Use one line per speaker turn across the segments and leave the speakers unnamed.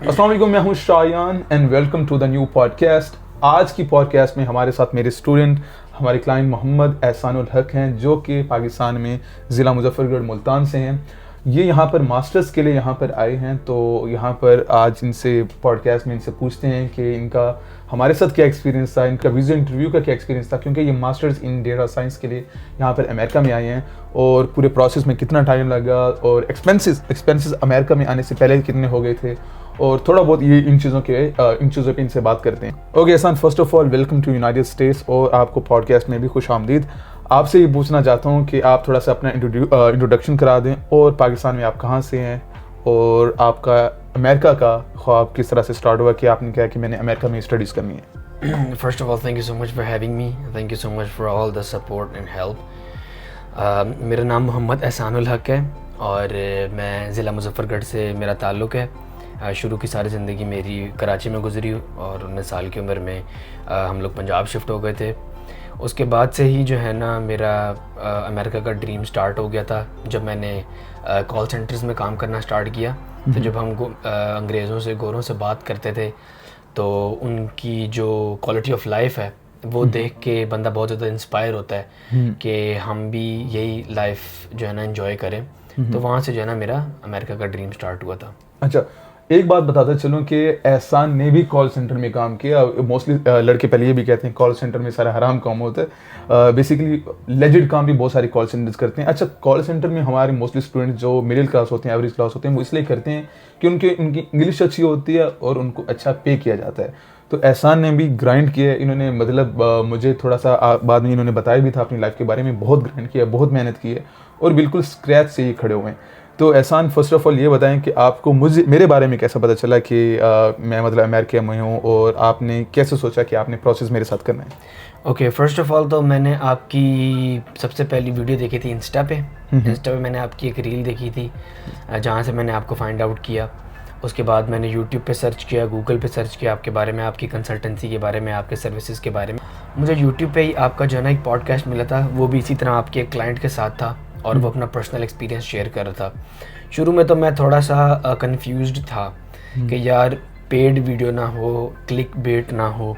अस्सलाम वालेकुम, मैं हूं Shayan and welcome to the new podcast. आज की पॉडकास्ट में हमारे साथ मेरे स्टूडेंट, हमारे क्लाइंट मोहम्मद एहसानुल हक हैं, जो कि पाकिस्तान में ज़िला मुजफ्फरगढ़ मुल्तान से हैं। ये यहाँ पर मास्टर्स के लिए यहाँ पर आए हैं, तो यहाँ पर आज इनसे पॉडकास्ट में इनसे पूछते हैं कि इनका हमारे साथ क्या एक्सपीरियंस था, इनका वीज़ा इंटरव्यू का क्या एक्सपीरियंस था, क्योंकि ये मास्टर्स इन डेटा साइंस के लिए यहाँ पर अमेरिका में आए हैं और पूरे प्रोसेस में कितना टाइम लगा और एक्सपेंसेस अमेरिका में आने से पहले कितने हो गए थे, और थोड़ा बहुत ये इन चीज़ों पे इनसे बात करते हैं। Okay Ehsan, first of all welcome to United States और आपको पॉडकास्ट में भी खुश आमदीद। आपसे ये पूछना चाहता हूँ कि आप थोड़ा सा अपना इंट्रोडक्शन करा दें और पाकिस्तान में आप कहाँ से हैं और आपका अमेरिका का ख्वाब किस तरह से स्टार्ट हुआ कि आपने कहा कि मैंने अमेरिका में स्टडीज़ करनी है।
First of all, thank you so much for having me. Thank you so much for all the support and help. मेरा नाम मोहम्मद एहसानुल हक है और मैं ज़िला मुजफ्फरगढ़ से मेरा ताल्लुक़ है। शुरू की सारी ज़िंदगी मेरी कराची में गुजरी और 19 साल की उम्र में हम लोग पंजाब शिफ्ट हो गए थे। उसके बाद से ही जो है ना मेरा अमेरिका का ड्रीम स्टार्ट हो गया था। जब मैंने कॉल सेंटर्स में काम करना स्टार्ट किया तो जब हम अंग्रेज़ों से, गोरों से बात करते थे तो उनकी जो क्वालिटी ऑफ लाइफ है वो देख के बंदा बहुत ज़्यादा इंस्पायर होता है कि हम भी यही लाइफ जो है ना एंजॉय करें। तो वहाँ से जो है ना मेरा अमेरिका का ड्रीम स्टार्ट हुआ था।
अच्छा, एक बात बताता चलूँ कि एहसान ने भी कॉल सेंटर में काम किया। मोस्टली लड़के पहले ये भी कहते हैं कॉल सेंटर में सारा हराम काम होता है। बेसिकली लेजिट काम भी बहुत सारे कॉल सेंटर्स करते हैं। अच्छा, कॉल सेंटर में हमारे मोस्टली स्टूडेंट जो मिडिल क्लास होते हैं, एवरेज क्लास होते हैं, वो इसलिए करते हैं कि उनकी इंग्लिश अच्छी होती है और उनको अच्छा पे किया जाता है। तो एहसान ने भी ग्राइंड किया। इन्होंने मतलब मुझे थोड़ा सा बाद में इन्होंने बताया भी था अपनी लाइफ के बारे में, बहुत ग्राइंड किया, बहुत मेहनत की है और बिल्कुल स्क्रैच से ही खड़े हुए हैं। तो एहसान, फर्स्ट ऑफ ऑल ये बताएं कि आपको मेरे बारे में कैसा पता चला कि मैं मतलब अमेरिका में हूँ और आपने कैसे सोचा कि आपने प्रोसेस मेरे साथ करना है।
ओके, फर्स्ट ऑफ ऑल तो मैंने आपकी सबसे पहली वीडियो देखी थी इंस्टा पे मैंने आपकी एक रील देखी थी जहाँ से मैंने आपको फाइंड आउट किया। उसके बाद मैंने यूट्यूब पे सर्च किया, गूगल पे सर्च किया आपके बारे में, आपकी कंसल्टेंसी के बारे में, आपके सर्विसेज के बारे में। मुझे यूट्यूब पे ही आपका जो है ना एक पॉडकास्ट मिला था, वो भी इसी तरह आपके एक क्लाइंट के साथ था और वो अपना पर्सनल एक्सपीरियंस शेयर कर रहा था। शुरू में तो मैं थोड़ा सा कंफ्यूज्ड था कि यार पेड वीडियो ना हो, क्लिक बेट ना हो,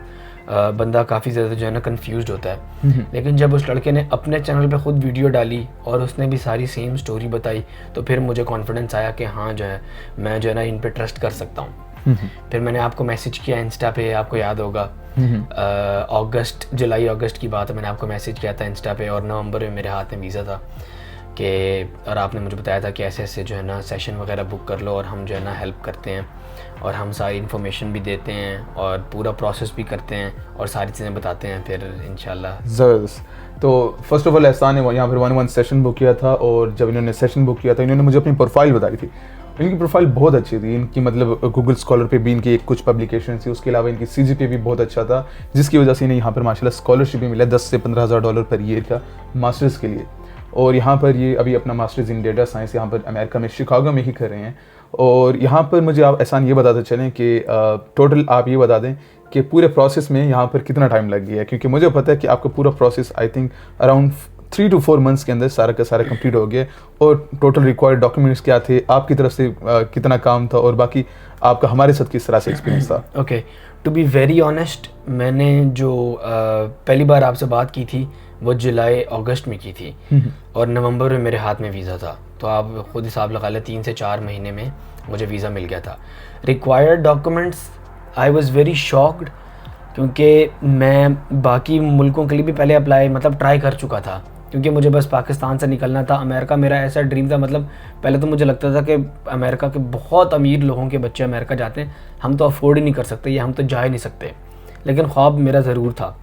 बंदा काफ़ी ज़्यादा जो है ना कंफ्यूज्ड होता है। लेकिन जब उस लड़के ने अपने चैनल पे ख़ुद वीडियो डाली और उसने भी सारी सेम स्टोरी बताई तो फिर मुझे कॉन्फिडेंस आया कि हाँ जो है मैं जो है ना इन पे ट्रस्ट कर सकता हूँ। फिर मैंने आपको मैसेज किया इंस्टा पे, आपको याद होगा जुलाई अगस्त की बात है, मैंने आपको मैसेज किया था इंस्टा पे और नवंबर में मेरे हाथ में वीज़ा था और आपने मुझे बताया था कि ऐसे ऐसे जो है ना सेशन वगैरह बुक कर लो और हम जो है ना हेल्प करते हैं और हम सारी इन्फॉर्मेशन भी देते हैं और पूरा प्रोसेस भी करते हैं और सारी चीज़ें बताते हैं फिर इंशाल्लाह।
ज़बरदस्त। तो फर्स्ट ऑफ ऑल एहसान ने यहाँ पर 1-1 सेशन बुक किया था और जब इन्होंने सेशन बुक किया था इन्होंने मुझे अपनी प्रोफाइल बताई थी। इनकी प्रोफाइल बहुत अच्छी थी। इनकी मतलब गूगल स्कॉलर पे भी इनकी कुछ पब्लिकेशन थी, उसके अलावा इनकी CGPA भी बहुत अच्छा था, जिसकी वजह से इन्हें यहाँ पर माशाल्लाह स्कॉलरशिप भी मिला $10,000 से $15,000 पर ईयर का मास्टर्स के लिए। और यहाँ पर ये अभी अपना मास्टर्स इन डेटा साइंस यहाँ पर अमेरिका में शिकागो में ही कर रहे हैं। और यहाँ पर मुझे आप एहसान ये बताते चलें कि टोटल आप ये बता दें कि पूरे प्रोसेस में यहाँ पर कितना टाइम लग गया है, क्योंकि मुझे पता है कि आपका पूरा process I think around 3 to 4 months के अंदर सारा का सारा कंप्लीट हो गया। और टोटल रिक्वायर्ड डॉक्यूमेंट्स क्या थे, आपकी तरफ से कितना काम था और बाकी आपका हमारे साथ किस तरह से एक्सपीरियंस था।
Okay, to be very honest, मैंने जो पहली बार आपसे बात की थी वो जुलाई अगस्त में की थी और नवंबर में मेरे हाथ में वीज़ा था। तो आप खुद हिसाब लगा लें 3 से 4 महीने में मुझे वीज़ा मिल गया था। Required documents, I was very shocked क्योंकि मैं बाकी मुल्कों के लिए भी पहले अप्लाई ट्राई कर चुका था, क्योंकि मुझे बस पाकिस्तान से निकलना था। अमेरिका मेरा ऐसा ड्रीम था, पहले तो मुझे लगता था कि अमेरिका के बहुत अमीर लोगों के बच्चे अमेरिका जाते हैं, हम तो अफोर्ड ही नहीं कर सकते या हम तो जा ही नहीं सकते, लेकिन ख्वाब मेरा ज़रूर था।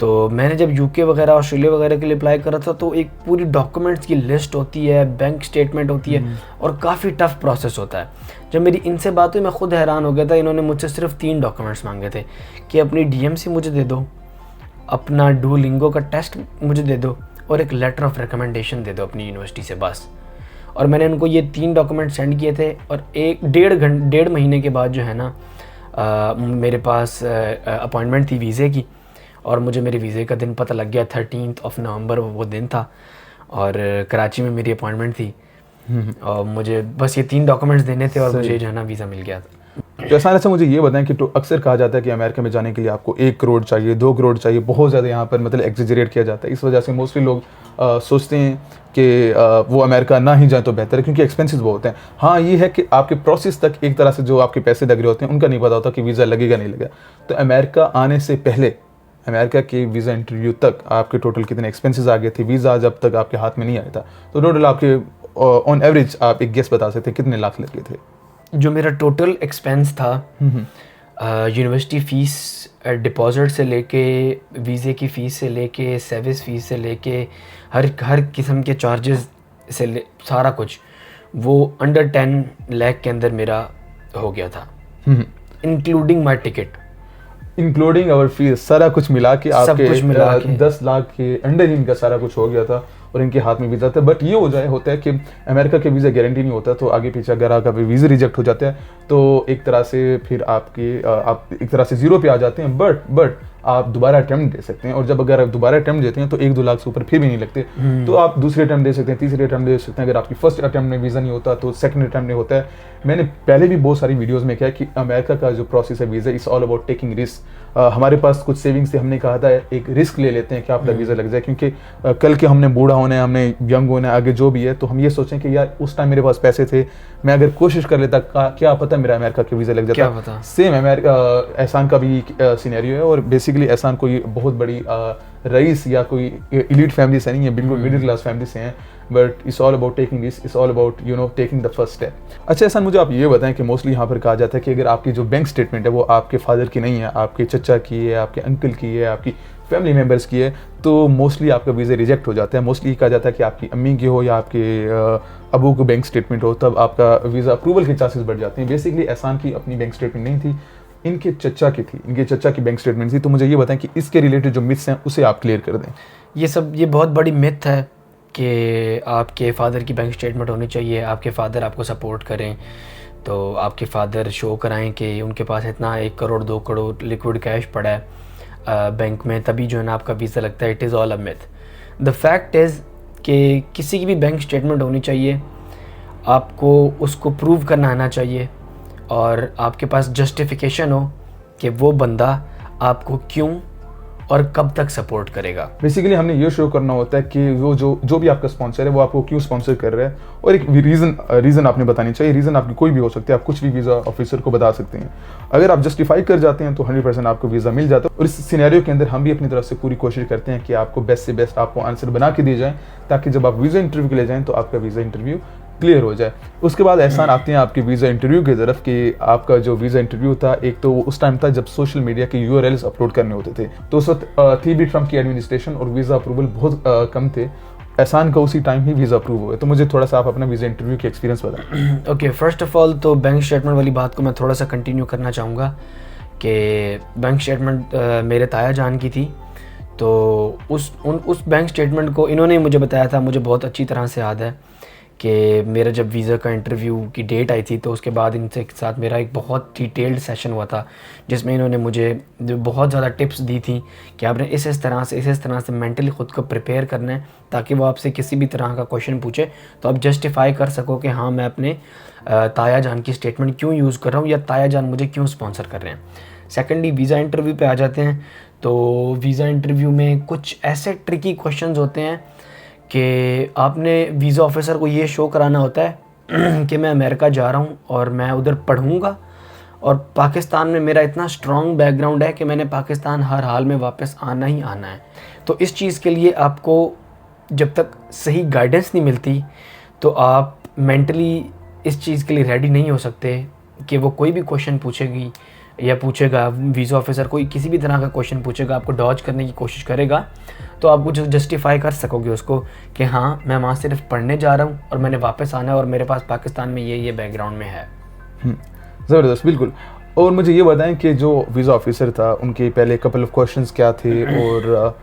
तो मैंने जब UK वगैरह, ऑस्ट्रेलिया वगैरह के लिए अप्लाई करा था तो एक पूरी डॉक्यूमेंट्स की लिस्ट होती है, बैंक स्टेटमेंट होती है और काफ़ी टफ प्रोसेस होता है। जब मेरी इनसे बात हुई मैं खुद हैरान हो गया था। इन्होंने मुझसे सिर्फ 3 डॉक्यूमेंट्स मांगे थे कि अपनी DMC मुझे दे दो, अपना डुओलिंगो का टेस्ट मुझे दे दो और एक लेटर ऑफ रिकमेंडेशन दे दो अपनी यूनिवर्सिटी से, बस। और मैंने उनको ये 3 डॉक्यूमेंट सेंड किए थे और 1-1.5 महीने के बाद जो है ना मेरे पास अपॉइंटमेंट थी वीज़े की और मुझे मेरे वीज़े का दिन पता लग गया। 13 नवंबर वो दिन था और कराची में मेरी अपॉइंटमेंट थी और मुझे बस ये 3 डॉक्यूमेंट्स देने थे और मुझे जो है ना वीज़ा मिल गया था।
तो एहसान ऐसा मुझे ये बताएं कि तो अक्सर कहा जाता है कि अमेरिका में जाने के लिए आपको 1 करोड़ चाहिए, 2 करोड़ चाहिए, बहुत ज़्यादा यहाँ पर मतलब एग्जेजरेट किया जाता है। इस वजह से मोस्टली लोग सोचते हैं कि वो अमेरिका ना ही जाए तो बेहतर है, क्योंकि एक्सपेंसेस बहुत हैं। हाँ, ये है कि आपके प्रोसेस तक एक तरह से जो आपके पैसे लग रहे होते हैं उनका नहीं पता होता कि वीज़ा लगेगा नहीं लगेगा। तो अमेरिका आने से पहले, अमेरिका के वीज़ा इंटरव्यू तक आपके टोटल कितने एक्सपेंसेस आ गए थे, वीज़ा जब तक आपके हाथ में नहीं आया था, तो टोटल आपके ऑन एवरेज आप एक गेस बता सकते हैं कितने लाख लगे थे?
जो मेरा टोटल एक्सपेंस था, यूनिवर्सिटी फ़ीस, डिपॉज़िट से लेके वीज़े की फ़ीस से लेके सर्विस फ़ीस से लेके हर किस्म के चार्जेस से सारा कुछ वो अंडर 10 लाख के अंदर मेरा हो गया था, including my ticket,
including our fees, सारा कुछ मिला के आपके
कुछ मिला के
10 लाख के अंडर ही इनका सारा कुछ हो गया था और इनके हाथ में वीज़ा था। बट ये होता है कि अमेरिका के वीज़ा गारंटी नहीं होता, तो आगे पीछे अगर आपका वीज़ा रिजेक्ट हो जाता है तो एक तरह से फिर आप एक तरह से जीरो पे आ जाते हैं। बट आप दोबारा अटैम्प्ट दे सकते हैं, और जब अगर आप दोबारा अटैम्प्ट देते हैं तो 1-2 लाख से ऊपर फिर भी नहीं लगते, तो आप दूसरे अटैम्प्ट दे सकते हैं, तीसरे अटैम्प्ट दे सकते हैं। अगर आपकी फर्स्ट अटैम्प्ट में वीज़ा नहीं होता तो सेकंड अटैम्प्ट में होता है। मैंने पहले भी बहुत सारी वीडियोस में किया कि अमेरिका का जो प्रोसेस है visa, it's all about taking risk. हमारे पास कुछ सेविंग्स थे, हमने कहा था एक रिस्क ले लेते हैं कि आपका वीज़ा लग जाए, क्योंकि कल के हमने बूढ़ा होना है, हमने यंग होना है, आगे जो भी है, तो हम ये सोचें कि यार उस टाइम मेरे पास पैसे थे, मैं अगर कोशिश कर लेता, क्या पता मेरा अमेरिका के वीज़ा लग जाता। सेम अमेरिका एहसान का भी सिनेरियो है, और बेसिकली एहसान कोई बहुत बड़ी रईस या कोई एलीट फैमिली से नहीं है, बिल्कुल मिडिल क्लास फैमिली से हैं। But it's all about taking this, it's all about taking the first step. अच्छा एहसान, मुझे आप ये बताएं कि मोस्टली यहाँ पर कहा जाता है कि अगर आपकी जो बैंक स्टेटमेंट है वो आपके फादर की नहीं है, आपके चचा की है, आपके अंकल की है, आपकी फैमिली मेम्बर्स की है, तो मोस्टली आपका वीज़ा रिजेक्ट हो जाता है। मोस्टली कहा जाता है कि आपकी अम्मी की हो या आपके अबू को बैंक स्टेटमेंट हो, तब आपका वीज़ा अप्रूवल के चांसेस बढ़ जाते हैं। बेसिकली एहसान की अपनी बैंक स्टेटमेंट नहीं थी, इनके चचा की थी, इनके चचा की बैंक स्टेटमेंट थी। तो मुझे ये बताएं कि इसके रिलेटेड जो मिथ्स हैं उसे आप क्लियर कर दें।
ये बहुत बड़ी मिथ है कि आपके फादर की बैंक स्टेटमेंट होनी चाहिए, आपके फादर आपको सपोर्ट करें, तो आपके फादर शो कराएं कि उनके पास इतना 1 करोड़ 2 करोड़ लिक्विड कैश पड़ा है बैंक में, तभी जो है ना आपका वीज़ा लगता है। It is all a myth. The fact is कि किसी की भी बैंक स्टेटमेंट होनी चाहिए, आपको उसको प्रूव करना आना चाहिए, और आपके पास जस्टिफिकेशन हो कि वो बंदा आपको क्यों और कब तक सपोर्ट करेगा।
बेसिकली हमने ये शो करना होता है कि वो जो भी आपका स्पॉन्सर है वो आपको क्यों स्पॉन्सर कर रहा है, और एक रीज़न आपने बतानी चाहिए। रीज़न आपकी कोई भी हो सकती है, आप कुछ भी वीज़ा ऑफिसर को बता सकते हैं। अगर आप जस्टिफाई कर जाते हैं तो 100% आपको वीज़ा मिल जाता है। और इस सिनेरियो के अंदर हम भी अपनी तरफ से पूरी कोशिश करते हैं कि आपको बेस्ट से बेस्ट आपको आंसर बना के दिए जाए, ताकि जब आप वीज़ा इंटरव्यू के लिए जाएँ तो आपका वीज़ा इंटरव्यू क्लियर हो जाए। उसके बाद एहसान आते हैं आपके वीज़ा इंटरव्यू की तरफ कि आपका जो वीज़ा इंटरव्यू था, एक तो वो उस टाइम था जब सोशल मीडिया के URLs अपलोड करने होते थे, तो उस वक्त थी भी ट्रम्प की एडमिनिस्ट्रेशन और वीज़ा अप्रूवल बहुत कम थे। एहसान का उसी टाइम ही वीज़ा अप्रूव हुआ। तो मुझे थोड़ा सा आप अपना वीज़ा इंटरव्यू की एक्सपीरियंस बताएं।
ओके, फर्स्ट ऑफ ऑल तो बैंक स्टेटमेंट वाली बात को मैं थोड़ा सा कंटिन्यू करना चाहूँगा कि बैंक स्टेटमेंट मेरे ताया जान की थी, तो उस बैंक स्टेटमेंट को इन्होंने मुझे बताया था। मुझे बहुत अच्छी तरह से याद है कि मेरा जब वीज़ा का इंटरव्यू की डेट आई थी, तो उसके बाद इनसे के साथ मेरा एक बहुत डिटेल्ड सेशन हुआ था, जिसमें इन्होंने मुझे बहुत ज़्यादा टिप्स दी थी कि आपने इस तरह से मेंटली ख़ुद को प्रिपेयर करना है, ताकि वो आपसे किसी भी तरह का क्वेश्चन पूछे तो आप जस्टिफाई कर सको कि हाँ, मैं अपने ताया जान की स्टेटमेंट क्यों यूज़ कर रहा हूँ, या ताया जान मुझे क्यों स्पॉन्सर कर रहे हैं। सेकेंडली, वीज़ा इंटरव्यू पे आ जाते हैं। तो वीज़ा इंटरव्यू में कुछ ऐसे ट्रिकी क्वेश्चंस होते हैं कि आपने वीज़ा ऑफिसर को ये शो कराना होता है कि मैं अमेरिका जा रहा हूँ और मैं उधर पढ़ूँगा, और पाकिस्तान में मेरा इतना स्ट्रॉन्ग बैकग्राउंड है कि मैंने पाकिस्तान हर हाल में वापस आना ही आना है। तो इस चीज़ के लिए आपको जब तक सही गाइडेंस नहीं मिलती तो आप मेंटली इस चीज़ के लिए रेडी नहीं हो सकते कि वो कोई भी क्वेश्चन पूछेगी या पूछेगा, वीज़ा ऑफिसर कोई किसी भी तरह का क्वेश्चन पूछेगा, आपको डॉज करने की कोशिश करेगा, तो आप कुछ जस्टिफाई कर सकोगे उसको कि हाँ, मैं वहाँ सिर्फ पढ़ने जा रहा हूँ और मैंने वापस आना है और मेरे पास पाकिस्तान में ये बैकग्राउंड में है।
ज़बरदस्त, बिल्कुल। और मुझे ये बताएं कि जो वीज़ा ऑफिसर था उनके पहले कपल ऑफ क्वेश्चंस क्या थे, और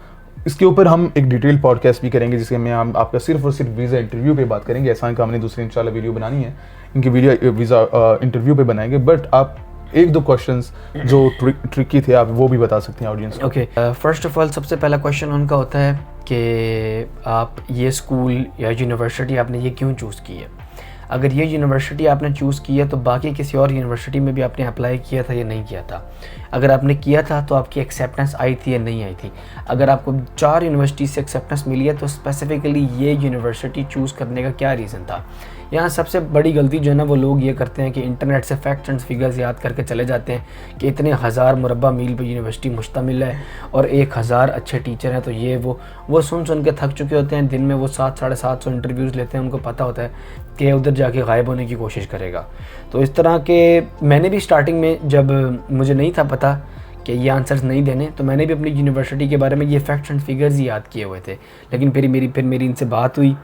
इसके ऊपर हम एक डिटेल पॉडकास्ट भी करेंगे जिसमें हम आपका सिर्फ और सिर्फ वीज़ा इंटरव्यू पे बात करेंगे। एहसान का हमने दूसरी इंशाल्लाह वीडियो बनानी है, इनकी वीडियो वीज़ा इंटरव्यू पे बनाएंगे। बट आप 1-2 क्वेश्चंस जो ट्रिकी थे आप वो भी बता सकते हैं ऑडियंस को।
ओके, फर्स्ट ऑफ ऑल सबसे पहला क्वेश्चन उनका होता है कि आप ये स्कूल या यूनिवर्सिटी आपने ये क्यों चूज़ की है। अगर ये यूनिवर्सिटी आपने चूज़ की है तो बाकी किसी और यूनिवर्सिटी में भी आपने अप्लाई किया था या नहीं किया था। अगर आपने किया था तो आपकी एक्सेप्टेंस आई थी या नहीं आई थी। अगर आपको 4 यूनिवर्सिटी से एक्सेप्टेंस मिली है तो स्पेसिफिकली ये यूनिवर्सिटी चूज़ करने का क्या रीज़न था। यहाँ सबसे बड़ी गलती जो है ना वो लोग ये करते हैं कि इंटरनेट से फैक्ट्स एंड फिगर्स याद करके चले जाते हैं कि इतने 1000 मुरब्बा मील पर यूनिवर्सिटी मुश्तमिल है और 1000 अच्छे टीचर हैं, तो ये वो सुन के थक चुके होते हैं। दिन में वो 700-750 इंटरव्यूज़ लेते हैं, उनको पता होता है कि उधर जाके गायब होने की कोशिश करेगा। तो इस तरह के मैंने भी स्टार्टिंग में जब मुझे नहीं था पता कि ये आंसर्स नहीं देने, तो मैंने भी अपनी यूनिवर्सिटी के बारे में ये फैक्ट्स एंड फिगर्स ही याद किए हुए थे। लेकिन फिर मेरी इनसे बात हुई,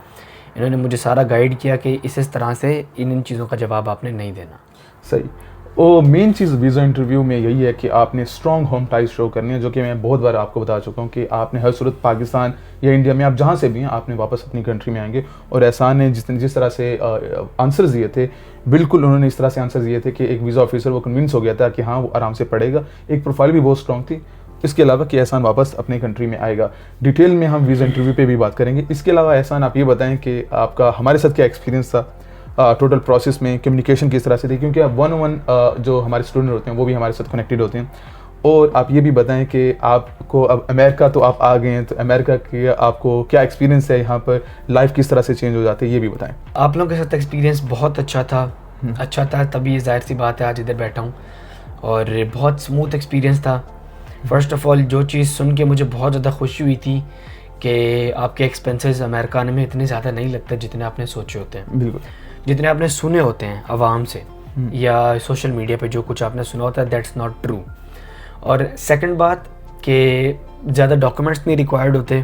इन्होंने मुझे सारा गाइड किया कि इस तरह से इन चीज़ों का जवाब आपने नहीं देना।
सही। और मेन चीज़ वीज़ा इंटरव्यू में यही है कि आपने स्ट्रॉन्ग होम टाइज शो करनी है, जो कि मैं बहुत बार आपको बता चुका हूँ कि आपने हर सूरत पाकिस्तान या इंडिया में आप जहाँ से भी हैं आपने वापस अपनी कंट्री में आएंगे। और एहसान ने जिस तरह से आंसर्स दिए थे, बिल्कुल उन्होंने इस तरह से आंसर दिए थे कि एक वीज़ा ऑफिसर वो कन्विंस हो गया था कि हाँ वो आराम से पढ़ेगा। एक प्रोफाइल भी बहुत स्ट्रॉन्ग थी, इसके अलावा कि एहसान वापस अपनी कंट्री में आएगा। डिटेल में हम वीज़ा इंटरव्यू पे भी बात करेंगे। इसके अलावा एहसान आप ये बताएं कि आपका हमारे साथ क्या एक्सपीरियंस था, टोटल प्रोसेस में कम्युनिकेशन किस तरह से थी, क्योंकि आप 1-on-1 जो हमारे स्टूडेंट होते हैं वो भी हमारे साथ कनेक्टेड होते हैं। और आप ये भी बताएं कि आपको अब अमेरिका तो आप आ गए हैं, तो अमेरिका के आपको क्या एक्सपीरियंस है, यहाँ पर लाइफ किस तरह से चेंज हो जाती है, ये भी बताएं।
आप लोगों के साथ एक्सपीरियंस बहुत अच्छा था तभी जाहिर सी बात है आज इधर बैठा हूँ और बहुत स्मूथ एक्सपीरियंस था। फ़र्स्ट ऑफ़ ऑल जो चीज़ सुन के मुझे बहुत ज़्यादा खुशी हुई थी कि आपके एक्सपेंसेस अमेरिका आने में इतने ज़्यादा नहीं लगते जितने आपने सोचे होते हैं,
बिल्कुल
जितने आपने सुने होते हैं आवाम से या सोशल मीडिया पे जो कुछ आपने सुना होता है, दैट्स नॉट ट्रू। और सेकंड बात कि ज़्यादा डॉक्यूमेंट्स नहीं रिक्वायर्ड होते,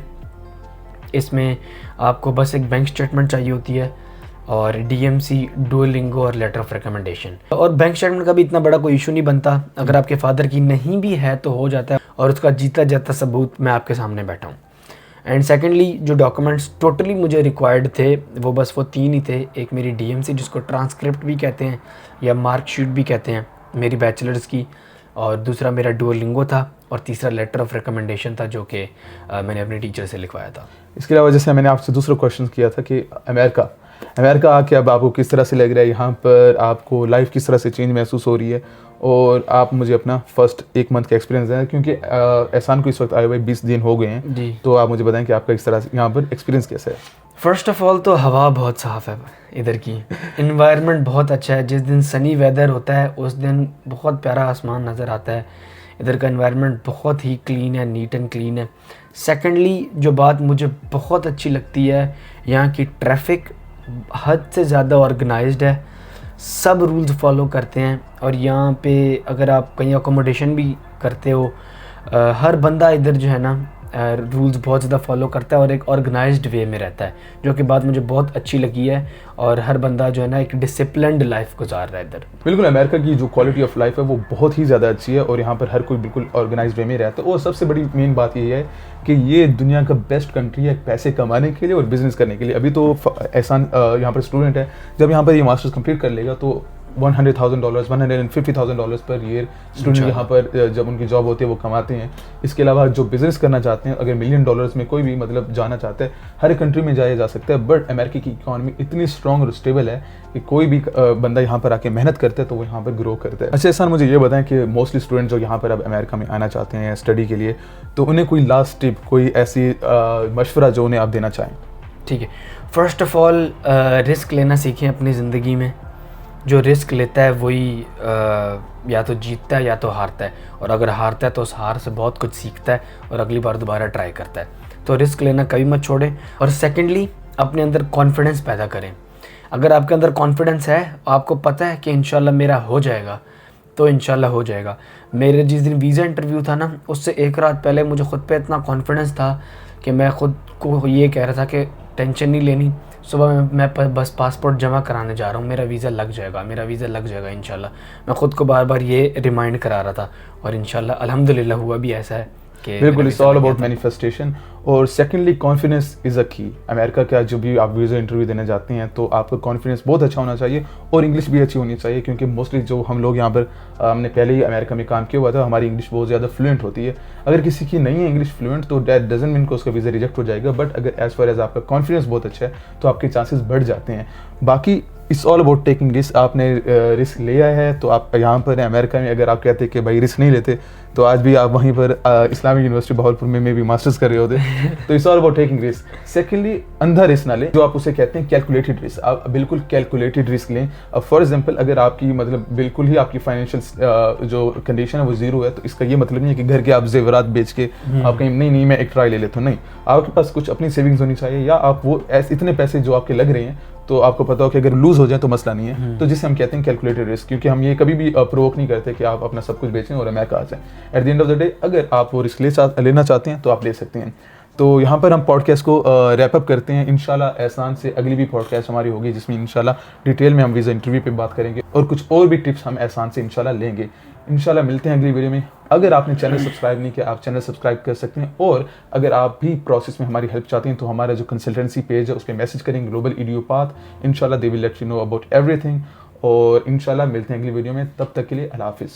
इसमें आपको बस एक बैंक स्टेटमेंट चाहिए होती है और DMC, डुओलिंगो और लेटर ऑफ रिकमेंडेशन। और बैंक स्टेटमेंट का भी इतना बड़ा कोई इशू नहीं बनता, अगर आपके फादर की नहीं भी है तो हो जाता है और उसका जीता जाता सबूत मैं आपके सामने बैठा हूँ। एंड सेकेंडली जो डॉक्यूमेंट्स टोटली मुझे रिक्वायर्ड थे वो 3 ही थे। एक मेरी DMC जिसको ट्रांसक्रिप्ट भी कहते हैं या मार्कशीट भी कहते हैं मेरी बैचलर्स की, और दूसरा मेरा डुओलिंगो था, और तीसरा लेटर ऑफ रिकमेंडेशन था जो कि मैंने अपने टीचर से लिखवाया था।
इसके अलावा जैसे मैंने आपसे दूसरा क्वेश्चन किया था कि अमेरिका आके अब आपको किस तरह से लग रहा है, यहाँ पर आपको लाइफ किस तरह से चेंज महसूस हो रही है, और आप मुझे अपना फर्स्ट 1 मंथ का एक्सपीरियंस दें, क्योंकि एहसान को इस वक्त आए हुए 20 दिन हो गए हैं
जी।
तो आप मुझे बताएं कि आपका इस तरह से यहाँ पर एक्सपीरियंस कैसा है।
फ़र्स्ट ऑफ़ ऑल तो हवा बहुत साफ़ है इधर की, इन्वायरमेंट बहुत अच्छा है। जिस दिन सनी वेदर होता है उस दिन बहुत प्यारा आसमान नज़र आता है। इधर का इन्वायरमेंट बहुत ही क्लीन है, नीट एंड क्लीन है। सेकेंडली जो बात मुझे बहुत अच्छी लगती है, यहाँ की ट्रैफिक हद से ज़्यादा ऑर्गेनाइज्ड है, सब रूल्स फॉलो करते हैं। और यहाँ पे अगर आप कहीं अकोमोडेशन भी करते हो, हर बंदा इधर जो है ना रूल्स बहुत ज़्यादा फॉलो करता है और एक ऑर्गेनाइज्ड वे में रहता है, जो कि बात मुझे बहुत अच्छी लगी है। और हर बंदा जो है ना एक डिसिप्लिन्ड लाइफ गुजार रहा है इधर।
बिल्कुल, अमेरिका की जो क्वालिटी ऑफ लाइफ है वो बहुत ही ज़्यादा अच्छी है और यहाँ पर हर कोई बिल्कुल ऑर्गेनाइज्ड वे में रहता है। और सबसे बड़ी मेन बात ये है कि ये दुनिया का बेस्ट कंट्री है पैसे कमाने के लिए और बिज़नेस करने के लिए। अभी तो एहसान यहाँ पर स्टूडेंट है, जब यहाँ पर ये मास्टर्स कंप्लीट कर लेगा तो $100,000 $150,000 पर ईयर स्टूडेंट यहाँ पर जब उनकी जॉब होती है वो कमाते हैं। इसके अलावा जो बिज़नेस करना चाहते हैं, अगर $1 मिलियन में कोई भी मतलब जाना चाहता है, हर एक कंट्री में जाया जा सकता है। बट अमेरिका की इकॉनमी इतनी स्ट्रॉन्ग और स्टेबल है कि कोई भी बंदा यहाँ पर आके मेहनत करता है तो वो यहाँ पर ग्रो करता है। अच्छा एहसान, मुझे ये बताएं कि मोस्टली स्टूडेंट जो यहाँ पर अब अमेरिका में आना चाहते हैं स्टडी के लिए, तो उन्हें कोई लास्ट टिप, कोई ऐसी मशवरा जो उन्हें आप देना चाहें।
ठीक है, फ़र्स्ट ऑफ़ ऑल रिस्क लेना सीखें अपनी ज़िंदगी में। जो रिस्क लेता है वही या तो जीतता है या तो हारता है, और अगर हारता है तो उस हार से बहुत कुछ सीखता है और अगली बार दोबारा ट्राई करता है। तो रिस्क लेना कभी मत छोड़ें। और सेकेंडली अपने अंदर कॉन्फिडेंस पैदा करें। अगर आपके अंदर कॉन्फिडेंस है, आपको पता है कि इंशाल्लाह मेरा हो जाएगा, तो इंशाल्लाह हो जाएगा। मेरे जिस दिन वीज़ा इंटरव्यू था ना, उससे 1 रात पहले मुझे ख़ुद पे इतना कॉन्फिडेंस था कि मैं ख़ुद को ये कह रहा था कि टेंशन नहीं लेनी, सुबह मैं बस पासपोर्ट जमा कराने जा रहा हूँ, मेरा वीज़ा लग जाएगा, मेरा वीज़ा लग जाएगा इंशाल्लाह। मैं ख़ुद को बार बार ये रिमाइंड करा रहा था और इंशाल्लाह अल्हम्दुलिल्लाह हुआ भी ऐसा है कि
बिल्कुल, इट्स ऑल अबाउट मैनिफेस्टेशन। और सेकेंडली कॉन्फिडेंस इज़ अ की। अमेरिका का जो भी आप वीज़ा इंटरव्यू देने जाते हैं तो आपका कॉन्फिडेंस बहुत अच्छा होना चाहिए और इंग्लिश भी अच्छी होनी चाहिए, क्योंकि मोस्टली जो हम लोग यहाँ पर हमने पहले ही अमेरिका में काम किया हुआ था, हमारी इंग्लिश बहुत ज़्यादा फ्लुएंट होती है। अगर किसी की नहीं है इंग्लिश फ्लुएंट तो दैट डजंट मीन कि उसका वीज़ा रिजेक्ट हो जाएगा, बट अगर एज़ फार एज़ आपका कॉन्फिडेंस बहुत अच्छा है तो आपके चांसेस बढ़ जाते हैं। बाकी it's all about taking risk. आपने रिस्क लिया है तो आप यहाँ पर अमेरिका में अगर आप कहते कि भाई रिस्क नहीं लेते तो आज भी आप वहीं पर इस्लामिक यूनिवर्सिटी बहावलपुर में भी मास्टर्स कर रहे होते। तो it's all about taking risk. Secondly, अंधा रिस्क ना लें, जो आप उसे कहते हैं कैलकुलेटेड रिस्क। आप बिल्कुल कैलकुलेटेड रिस्क लें। अब फॉर एग्जांपल अगर आपकी मतलब बिल्कुल ही आपकी फाइनेंशियल जो कंडीशन है वो जीरो है, तो इसका ये मतलब नहीं है कि घर के आप जेवरात बेच के आप कहीं नहीं मैं एक ट्राई ले लेता हूँ। नहीं, आपके पास कुछ अपनी सेविंग्स होनी चाहिए, या आप वो इतने पैसे जो आपके लग रहे हैं तो आपको पता हो कि अगर लूज हो जाए तो मसला नहीं है, तो जिसे हम कहते हैं कैलकुलेटेड रिस्क। क्योंकि हम ये कभी भी प्रोवोक नहीं करते कि आप अपना सब कुछ बेचें और अमेरिका आ जाएं। At the end of the day अगर आप वो रिस्क लेना चाहते हैं तो आप ले सकते हैं। तो यहाँ पर हम पॉडकास्ट को रैप अप करते हैं। इंशाल्लाह एहसान से अगली भी पॉडकास्ट हमारी होगी जिसमें इंशाल्लाह डिटेल में हम वीज़ा इंटरव्यू पे बात करेंगे और कुछ और भी टिप्स हम एहसान से इंशाल्लाह लेंगे। इंशाल्लाह मिलते हैं अगली वीडियो में। अगर आपने चैनल सब्सक्राइब नहीं किया, आप चैनल सब्सक्राइब कर सकते हैं, और अगर आप भी प्रोसेस में हमारी हेल्प चाहते हैं तो हमारा जो कंसल्टेंसी पेज है उस पर मैसेज करेंगे, ग्लोबल ईडीयू पाथ। इंशाल्लाह they will let you know about everything. और इंशाल्लाह मिलते हैं अगली वीडियो में, तब तक के लिए अल्लाह हाफिज़।